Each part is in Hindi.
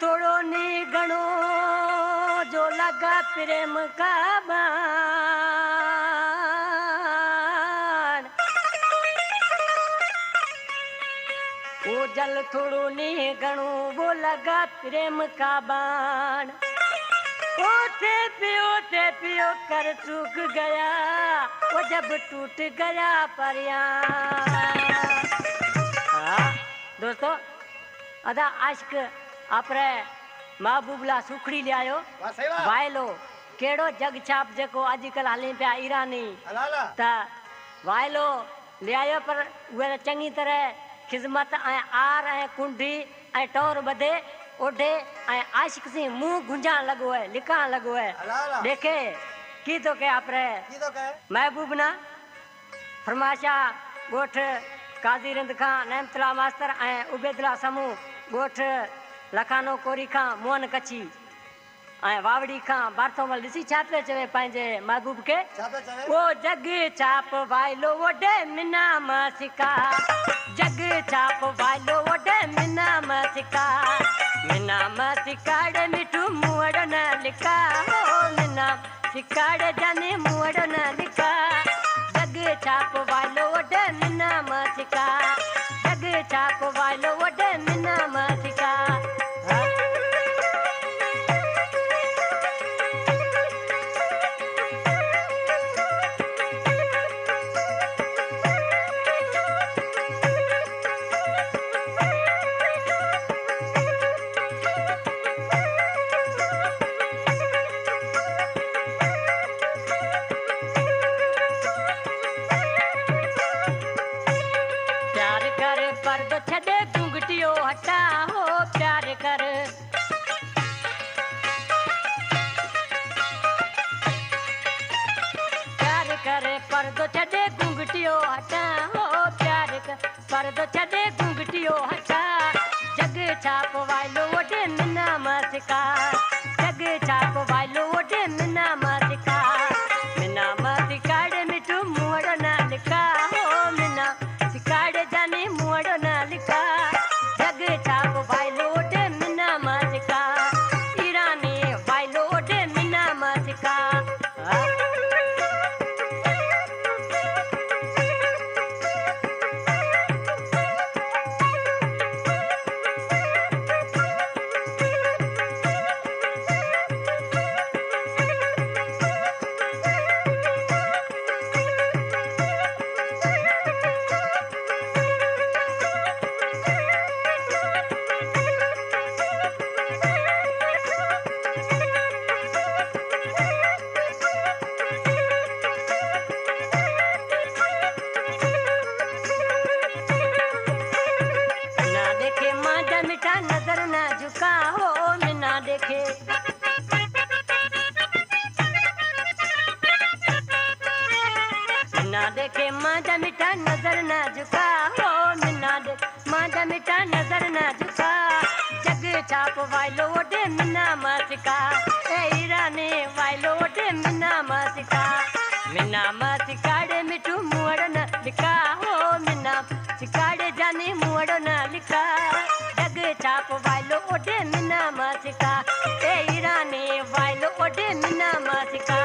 थोड़ो नी घणो जो लगा प्रेम का बाण। वो जल थोड़ो नी घणो वो लगा प्रेम का बाण। ओते पियो कर सूख गया वो जब टूट गया परियां। हाँ दोस्तों अदा आशिक आपरे महबूबला सुखड़ी ले आयो वायलो केड़ो जग छाप जेको आजकल हले पिया ईरानी त वायलो ले आयो पर उहे चंगी तरह खिदमत आर कुंडी टोर बधे ओढ़े आशिक से मुंह गुंजान लगो है लिखा लगो है देखे की तो के आपरे महबूब ना फरमाशा गोठ काजी रिंद खां नेमतला मास्तर उबेदला समूह गोठ लखानो कोरी खां मोहन कच्छी वावड़ी खां बारथोमल ॾिसी छा पियो चवे पंहिंजे महबूब के वो जग छाप वाइलो वॾे मिना मसिका जग छाप वाइलो वॾे मिना मसिका ॾे मिठू मुअड़ न लिखा हो मिना सिकाड़े जाने मुअड़ न लिखा जग छाप वाइलो वॾे मिना मसिका जग छाप वाइलो वॾे मिना मसिका। हटा हो प्यार कर पर्दो छॾे घुंघटियो हटा हो प्यार कर पर्दो छॾे घुंघटियो हटा जग छाप वाइलो वॾे मिना मसिका जग छाप वाइलो वॾे मिना मसिका ॾे मिठू मुअड़ न लिखा हो मिना सिकाड़े जाने मुअड़ न लिखा जग छाप वाइलो वॾे मिना मसिका ईरानी वाइलो वॾे मिना मसिका। नजर न झुका हो मिना देखे मांझा मिठा नजर न झुका हो मिना देख मांझा मिठा नजर न झुका जग छाप वाइलो वॾे मिना मसिका ईरानी वाइलो वॾे मिना मसिका ॾे मिठू मुअड़ न लिखा हो मिना सिकाड़े जाने मुअड़ न लिखा जग छाप वाइलो वॾे मिना मसिका ईरानी वाइलो वॾे मिना मसिका।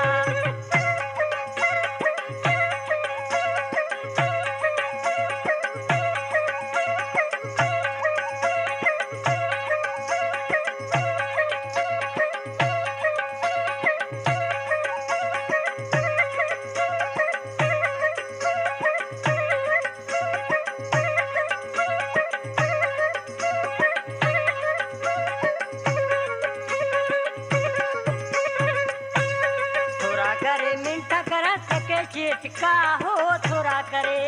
करे मिंटा करा सके चिटका हो थोड़ा करे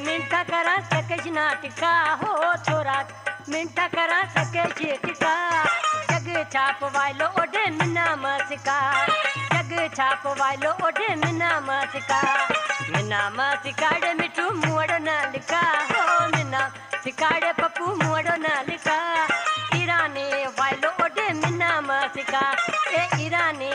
मिंटा करा सके नाटिका हो थोड़ा मिंटा करा सके चिटका जग छाप वाइलो ओढ़े मिना मसिका जग छाप वाइलो ओढ़े मिना मसिका ॾे मिठू मुअड़ न लिखा हो मिना सिकाड़े पप्पू मुअड़ न लिखा ईरानी वाइलो ओढ़े मिना मसिका ईरानी